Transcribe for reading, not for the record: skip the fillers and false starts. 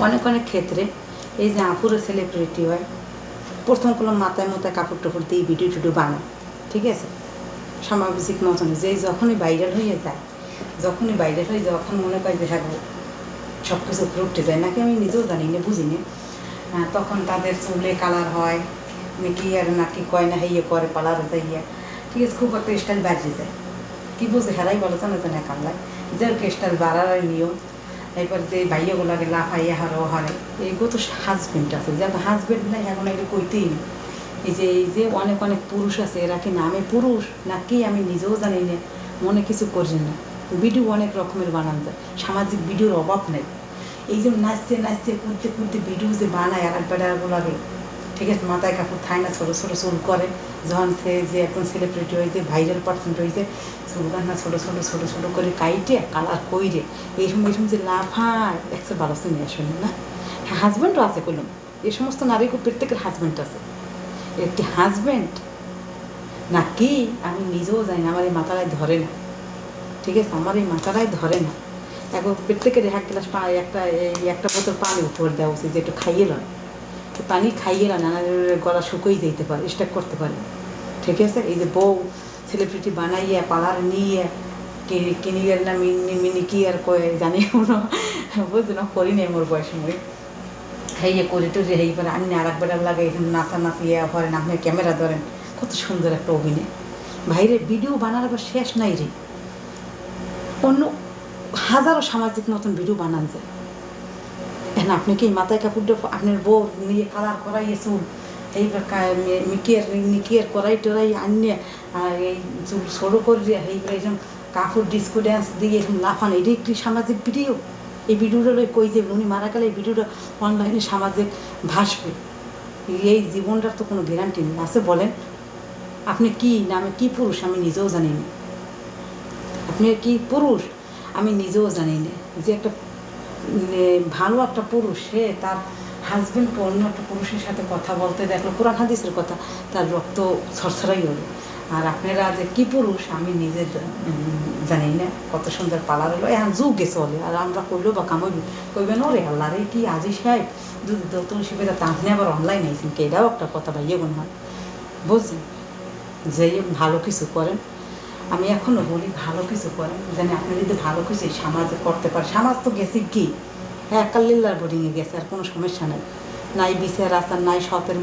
অনেক অনেক ক্ষেত্রে এই যে আপুরে সেলিব্রিটি হয়, প্রথম কোনো মাথায় মাথায় কাপড় টাপড় দিয়ে ভিডিও টিডিও বানায়, ঠিক আছে, সামাজিক মতন যে যখনই ভাইরাল হয়ে যায়, যখন মনে করে যে হ্যাঁ সব কিছু উপরে উঠে যায়, নাকি আমি নিজেও জানি না, বুঝি না, তখন তাদের চুলে কালার হয় নাকি আর নাকি কয় না ইয়ে করে পালার যাইয়া, ঠিক আছে, খুব একটা স্টাইল বাড়িয়ে যায়, কী বুঝে হেরাই বলে জানা জানা কামলায় যে স্টাইল বাড়ার নিয়ম। এরপর যে বাইয়াগুলাকে লাফাইয়া হারো হারে এইগুলো তো হাজবেন্ড আছে, যে হাজবেন্ড নাই এখন এটা কইতেই নেই। এই যে অনেক অনেক পুরুষ আছে, এরা কি নামে পুরুষ নাকি আমি নিজেও জানি না, মনে কিছু করি না, ভিডিও অনেক রকমের বানান যায়, সামাজিক ভিডিওর অভাব নেই। এই যে নাচতে করতে ভিডিও যে বানায় আর বেড়াগুলাকে, ঠিক আছে, মাথায় কাপড় থায় না, ছোটো ছোটো চুল করে, যখন সে যে একজন সেলিব্রিটি হয়েছে, ভাইরাল পার্সেন্ট হয়েছে, চুলগান না ছোটো করে কাইটে কালার কইরে এইরকম যে লাফায় একশো বারোশো নিয়ে আসেন না। হ্যাঁ, হাজব্যান্ডও আছে কইলাম, এই সমস্ত নারী প্রত্যেকের হাজব্যান্ড আছে, একটি হাজব্যান্ড নাকি আমি নিজেও জানি না, আমার এই মাথাটাই ধরে না, ঠিক আছে, আমার এই মাথাটাই ধরে না। এখন প্রত্যেকের এক গ্লাস একটা বোতল পানি উপর দেওয়া উচিত, যে একটু খাইয়ে লয়, পানি খাইয়ে না, গলা শুকিয়ে যেতে পারে, স্টার্ট করতে পারে, ঠিক আছে। এই যে বউ সেলিব্রিটি বানাইয়া পালার নিয়ে কিনিয়ার না মিনি কি আর কয়ে জানি না, বুঝছো না, করি নেই মোর বয়সের মই হেয়ে করে টুরে হেই পারে আনি আর একবার লাগে নাচি ইয়ে করেন, আপনি ক্যামেরা ধরেন, কত সুন্দর একটা অভিনয়। ভাইরে ভিডিও বানার আবার শেষ নাই রে, অন্য হাজারো সামাজিক মতন ভিডিও বানান যায়। এখন আপনি কি মাথায় কাপড়টা আপনার বউ নিয়ে কালার করাইয়ে চুল এইবার নিকিয়ার করাই টরাই আনিয়ে এই চুল সরু করে এইবার এরকম কাপড় ডিস্কো ড্যান্স দিয়ে এরকম লাফানো, এটি একটি সামাজিক ভিডিও। এই ভিডিওটা কই যে উনি মারা গেলে এই ভিডিওটা অনলাইনে সামাজিক ভাসবে, এই জীবনটার তো কোনো গ্যারান্টি নেই আছে বলেন। আপনি কি নামে কি পুরুষ আমি নিজেও জানি না, আপনি কি পুরুষ আমি নিজেও জানি না, যে একটা ভালো একটা পুরুষ সে তার হাজব্যান্ড অন্য একটা পুরুষের সাথে কথা বলতে দেখলো, কোরআন হাদিসের কথা, তার রক্ত ছরছরাই হলো। আর আপনারা যে কী পুরুষ আমি নিজে জানি না, কত সুন্দর পালার হলো, এখন যুগে চলে, আর আমরা কইলো বা কামড় কইবেন ওরে আল্লাহ রে কি আজি সাহেব যদি তুলসী বেদা আপনি আবার অনলাইন আইসেন, কে এটাও একটা কথা ভাইয়ে বোন হয়, বুঝছেন, যে ভালো কিছু করেন, আমি এখনও বলি ভালো কিছু করেন, জানি আপনি যদি ভালো কিছু সমাজে করতে পারেন, সমাজ তো গেছি কি হ্যাঁ কাল্লিল্লার বোর্ডিংয়ে গেছে, আর কোনো সমস্যা নেই, নাই বিচার আচার নাই সতের